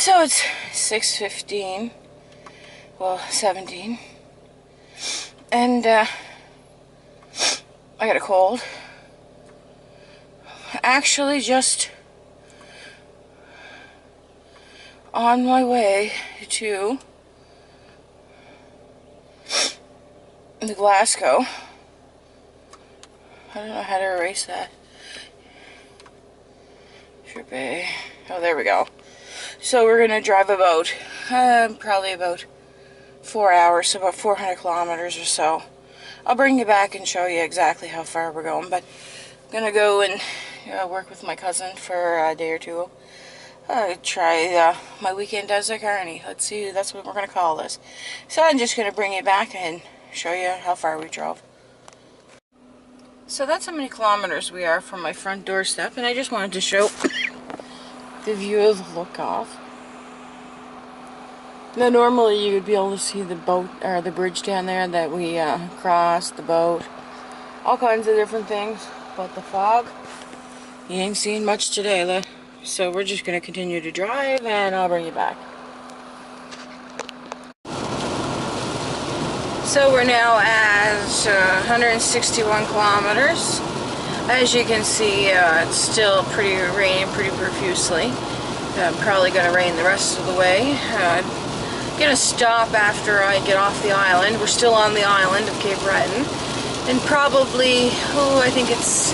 So it's 6:15, well, 17, and I got a cold. Actually, just on my way to the Glasgow. I don't know how to erase that. Should be. Oh, there we go. So we're gonna drive about, probably about 4 hours, so about 400 kilometers or so. I'll bring you back and show you exactly how far we're going, but I'm gonna go and work with my cousin for a day or two. Try my weekend as a carny. Let's see, that's what we're gonna call this. So I'm just gonna bring you back and show you how far we drove. So that's how many kilometers we are from my front doorstep, and I just wanted to show the view of the look-off. Now normally you would be able to see the boat, or the bridge down there that we crossed, the boat, all kinds of different things, but the fog, you ain't seen much today. So we're just going to continue to drive, and I'll bring you back. So we're now at 161 kilometers. As you can see, it's still raining pretty profusely. Probably going to rain the rest of the way. Going to stop after I get off the island. We're still on the island of Cape Breton. And probably, I think it's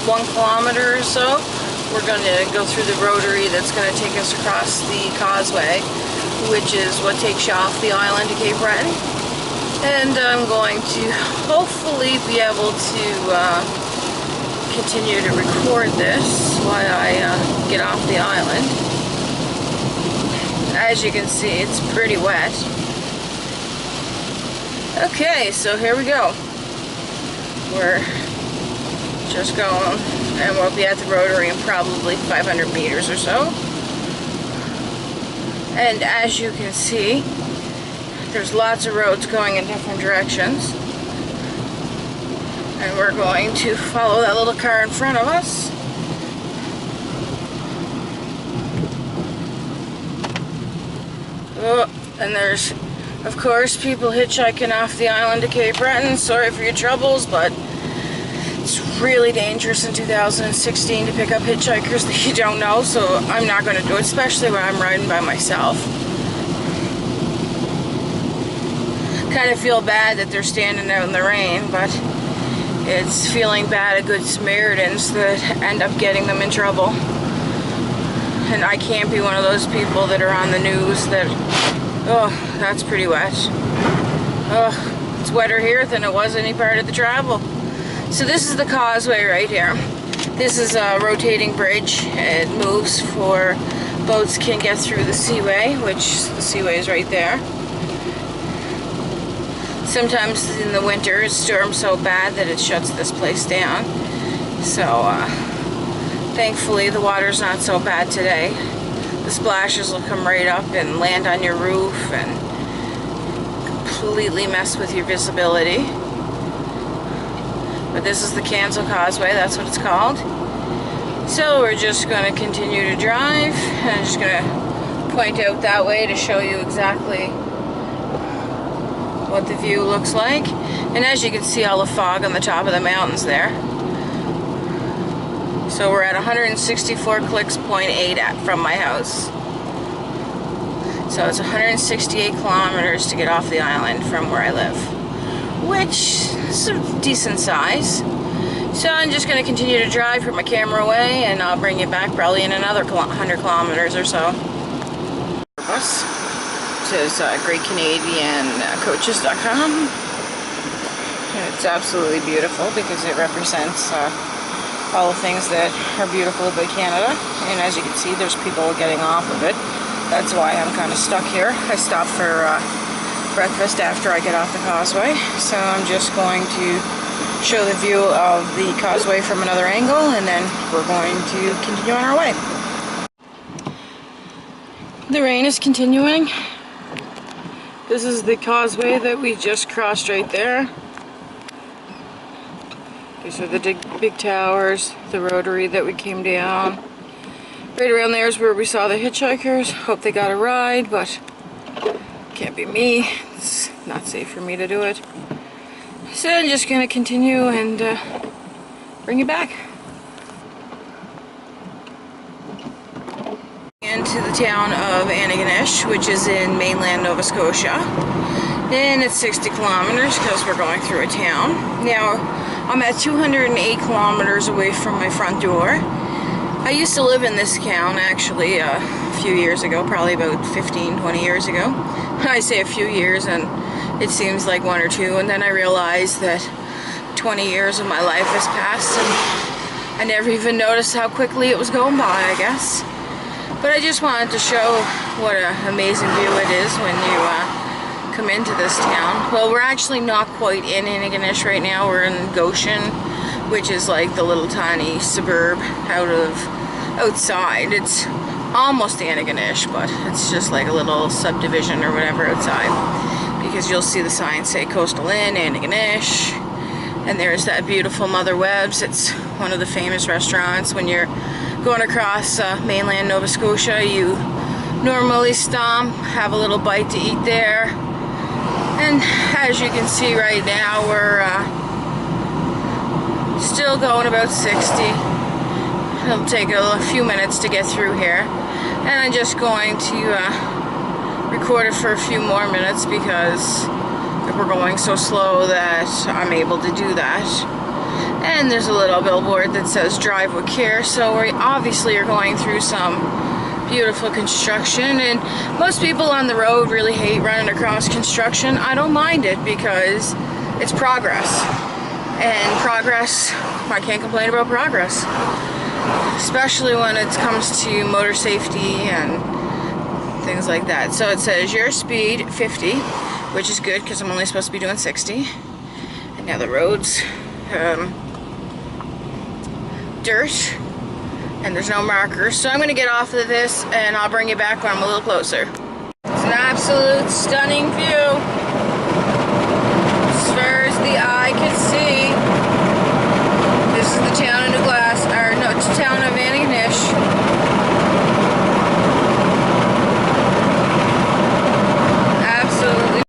1 kilometer or so. We're going to go through the rotary that's going to take us across the causeway, which is what takes you off the island of Cape Breton. And I'm going to hopefully be able to continue to record this while I get off the island. As you can see, it's pretty wet. Okay, so here we go. We're just going, and we'll be at the rotary in probably 500 meters or so. And as you can see, there's lots of roads going in different directions. And we're going to follow that little car in front of us. Oh, and there's, of course, people hitchhiking off the island of Cape Breton. Sorry for your troubles, but it's really dangerous in 2016 to pick up hitchhikers that you don't know, so I'm not going to do it, especially when I'm riding by myself. Kind of feel bad that they're standing out in the rain, but it's feeling bad at Good Samaritans that end up getting them in trouble. And I can't be one of those people that are on the news that, oh, that's pretty wet. Oh, it's wetter here than it was any part of the travel. So this is the causeway right here. This is a rotating bridge. It moves for boats can get through the seaway, which the seaway is right there. Sometimes in the winter it storms so bad that it shuts this place down. So thankfully the water's not so bad today. The splashes will come right up and land on your roof and completely mess with your visibility. But this is the Cancel Causeway, that's what it's called. So we're just going to continue to drive, and I'm just going to point out that way to show you exactly what the view looks like. And as you can see, all the fog on the top of the mountains there. So we're at 164 clicks, 0.8 from my house. So it's 168 kilometers to get off the island from where I live, which is a decent size. So I'm just going to continue to drive, put my camera away, and I'll bring you back probably in another 100 kilometers or so. This is greatcanadiancoaches.com. It's absolutely beautiful because it represents all the things that are beautiful about Canada. And as you can see, there's people getting off of it. That's why I'm kind of stuck here. I stopped for breakfast after I get off the causeway. So I'm just going to show the view of the causeway from another angle, and then we're going to continue on our way. The rain is continuing. This is the causeway that we just crossed right there. These are the big towers, the rotary that we came down. Right around there is where we saw the hitchhikers. Hope they got a ride, but can't be me. It's not safe for me to do it. So I'm just gonna continue and bring you back. Into the town of Antigonish, which is in mainland Nova Scotia. And it's 60 kilometers because we're going through a town. Now, I'm at 208 kilometers away from my front door. I used to live in this town actually a few years ago, probably about 15, 20 years ago. I say a few years and it seems like one or two, and then I realized that 20 years of my life has passed and I never even noticed how quickly it was going by, I guess. But I just wanted to show what an amazing view it is when you come into this town. Well, we're actually not quite in Antigonish right now. We're in Goshen, which is like the little tiny suburb outside. It's almost Antigonish, but it's just like a little subdivision or whatever outside. Because you'll see the sign say Coastal Inn, Antigonish. And there's that beautiful Mother Webb's. It's one of the famous restaurants. When you're going across mainland Nova Scotia, you normally stop, have a little bite to eat there. And as you can see right now, we're still going about 60. It'll take a few minutes to get through here. And I'm just going to record it for a few more minutes because we're going so slow that I'm able to do that. And there's a little billboard that says drive with care, so we obviously are going through some beautiful construction, and most people on the road really hate running across construction. I don't mind it because it's progress, and progress, I can't complain about progress, especially when it comes to motor safety and things like that. So it says your speed 50, which is good because I'm only supposed to be doing 60, and now the road's dirt and there's no markers, so I'm going to get off of this and I'll bring you back when I'm a little closer. It's an absolute stunning view as far as the eye can see. This is the town of New Glass, or no, it's the town of Antigonish. Absolutely.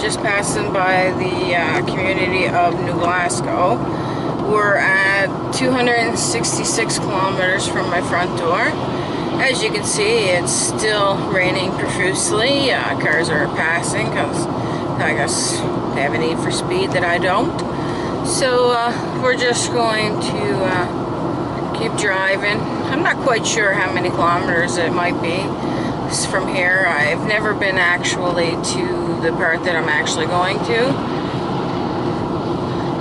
Just passing by the community of New Glasgow. We're at 266 kilometers from my front door. As you can see, it's still raining profusely. Cars are passing because I guess they have a need for speed that I don't. So we're just going to keep driving. I'm not quite sure how many kilometers it might be from here. I've never been actually to the part that I'm actually going to.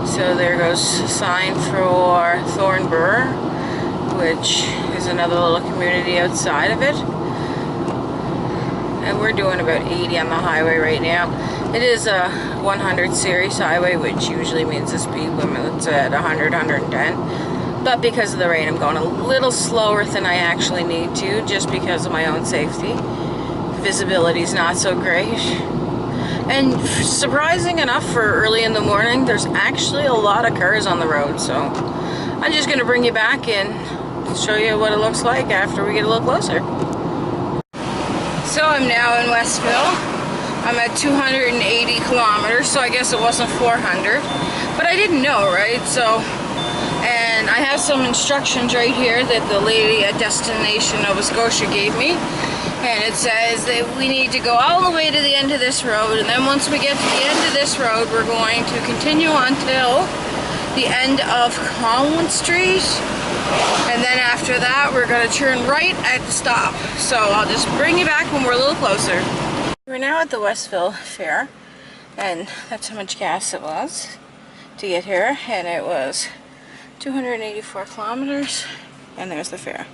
So there goes a sign for Thornburg, which is another little community outside of it. And we're doing about 80 on the highway right now. It is a 100 series highway, which usually means the speed limit's at 100, 110. But because of the rain, I'm going a little slower than I actually need to, just because of my own safety. Visibility is not so great. And surprising enough, for early in the morning, there's actually a lot of cars on the road. So I'm just going to bring you back and show you what it looks like after we get a little closer. So I'm now in Westville. I'm at 280 kilometers, so I guess it wasn't 400. But I didn't know, right? So, and has some instructions right here that the lady at Destination Nova Scotia gave me. And it says that we need to go all the way to the end of this road, and then once we get to the end of this road, we're going to continue until the end of Collins Street. And then after that, we're going to turn right at the stop. So I'll just bring you back when we're a little closer. We're now at the Westville Fair, and that's how much gas it was to get here, and it was 284 kilometers, and there's the fair.